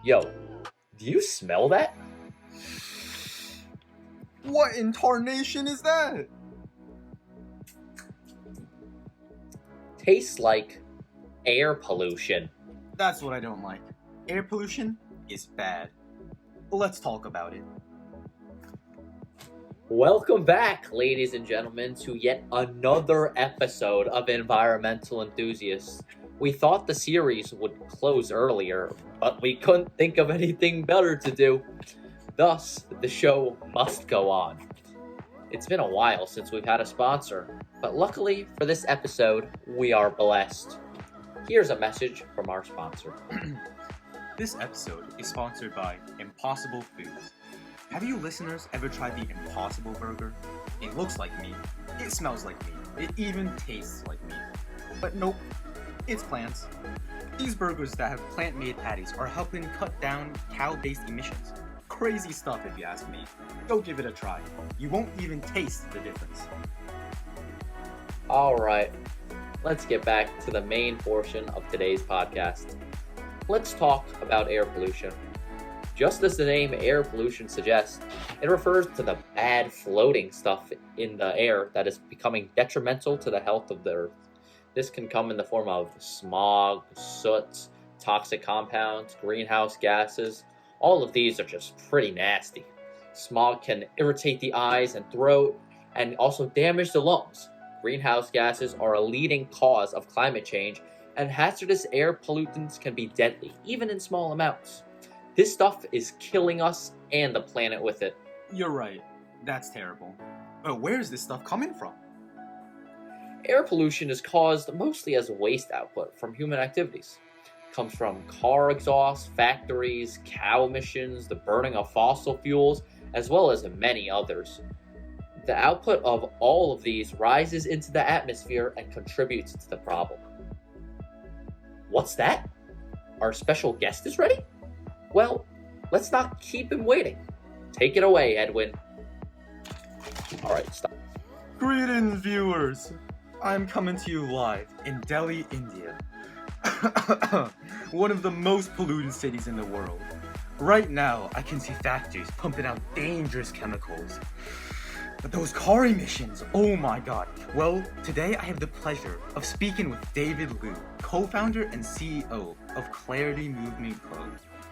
Yo, do you smell that? What in tarnation is that? Tastes like air pollution. That's what I don't like. Air pollution is bad. Let's talk about it. Welcome back, ladies and gentlemen, to yet another episode of Environmental Enthusiasts. We thought the series would close earlier, but we couldn't think of anything better to do. Thus, the show must go on. It's been a while since we've had a sponsor, but luckily for this episode, we are blessed. Here's a message from our sponsor. This episode is sponsored by Impossible Foods. Have you listeners ever tried the Impossible Burger? It looks like meat, it smells like meat, it even tastes like meat. But nope, it's plants. These burgers that have plant-made patties are helping cut down cow-based emissions. Crazy stuff if you ask me. Go give it a try. You won't even taste the difference. Alright, let's get back to the main portion of today's podcast. Let's talk about air pollution. Just as the name air pollution suggests, it refers to the bad floating stuff in the air that is becoming detrimental to the health of the earth. This can come in the form of smog, soot, toxic compounds, greenhouse gases. All of these are just pretty nasty. Smog can irritate the eyes and throat and also damage the lungs. Greenhouse gases are a leading cause of climate change, and hazardous air pollutants can be deadly, even in small amounts. This stuff is killing us and the planet with it. You're right. That's terrible. But where is this stuff coming from? Air pollution is caused mostly as waste output from human activities. It comes from car exhaust, factories, cow emissions, the burning of fossil fuels, as well as many others. The output of all of these rises into the atmosphere and contributes to the problem. What's that? Our special guest is ready? Well, let's not keep him waiting. Take it away, Edwin. Alright, stop. Greetings, viewers. I'm coming to you live in Delhi, India. One of the most polluted cities in the world. Right now, I can see factories pumping out dangerous chemicals. But those car emissions, oh my god. Well, today I have the pleasure of speaking with David Liu, co-founder and CEO of Clarity Movement Co.,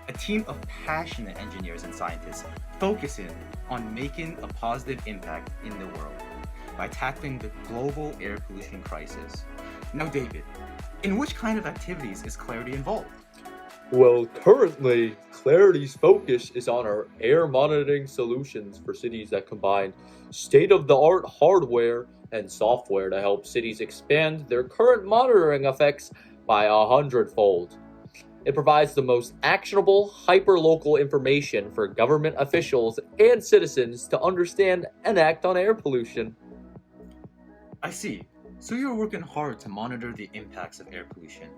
a team of passionate engineers and scientists focusing on making a positive impact in the world by tackling the global air pollution crisis. Now, David, in which kind of activities is Clarity involved? Well, currently, Clarity's focus is on our air monitoring solutions for cities that combine state-of-the-art hardware and software to help cities expand their current monitoring effects by 100-fold. It provides the most actionable, hyper-local information for government officials and citizens to understand and act on air pollution. I see. So you're working hard to monitor the impacts of air pollution.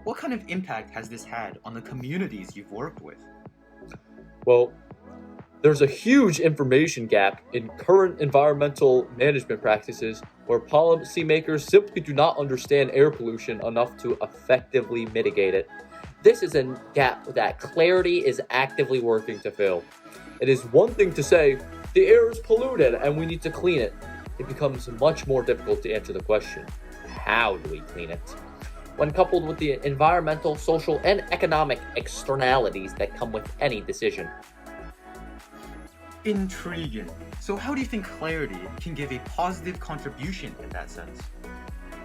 What kind of impact has this had on the communities you've worked with? Well, there's a huge information gap in current environmental management practices where policymakers simply do not understand air pollution enough to effectively mitigate it. This is a gap that Clarity is actively working to fill. It is one thing to say, the air is polluted and we need to clean it. It becomes much more difficult to answer the question, how do we clean it? When coupled with the environmental, social, and economic externalities that come with any decision. Intriguing. So how do you think Clarity can give a positive contribution in that sense?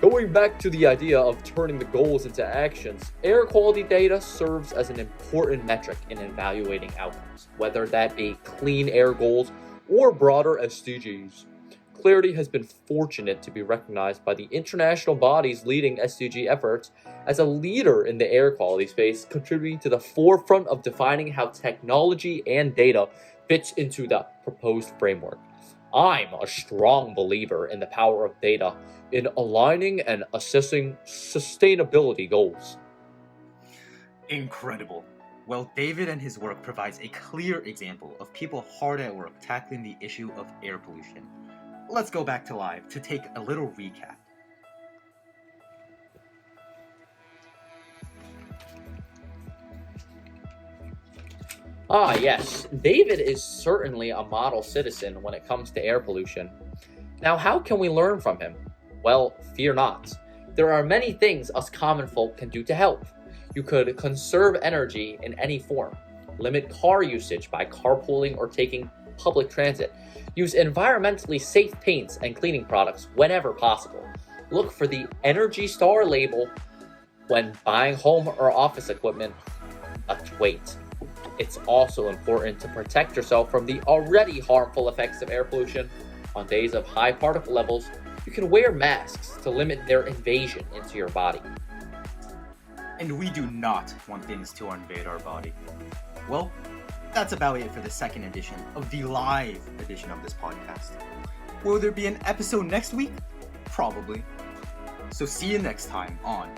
Going back to the idea of turning the goals into actions, air quality data serves as an important metric in evaluating outcomes, whether that be clean air goals or broader SDGs. Clarity has been fortunate to be recognized by the international bodies leading SDG efforts as a leader in the air quality space, contributing to the forefront of defining how technology and data fits into the proposed framework. I'm a strong believer in the power of data in aligning and assessing sustainability goals. Incredible. Well, David and his work provides a clear example of people hard at work tackling the issue of air pollution. Let's go back to live to take a little recap. Ah, yes, David is certainly a model citizen when it comes to air pollution. Now, how can we learn from him? Well, fear not. There are many things us common folk can do to help. You could conserve energy in any form, limit car usage by carpooling or taking public transit, use environmentally safe paints and cleaning products whenever possible. Look for the Energy Star label when buying home or office equipment, but wait. It's also important to protect yourself from the already harmful effects of air pollution. On days of high particle levels, you can wear masks to limit their invasion into your body. And we do not want things to invade our body. Well, that's about it for the second edition of the live edition of this podcast. Will there be an episode next week? Probably. So see you next time on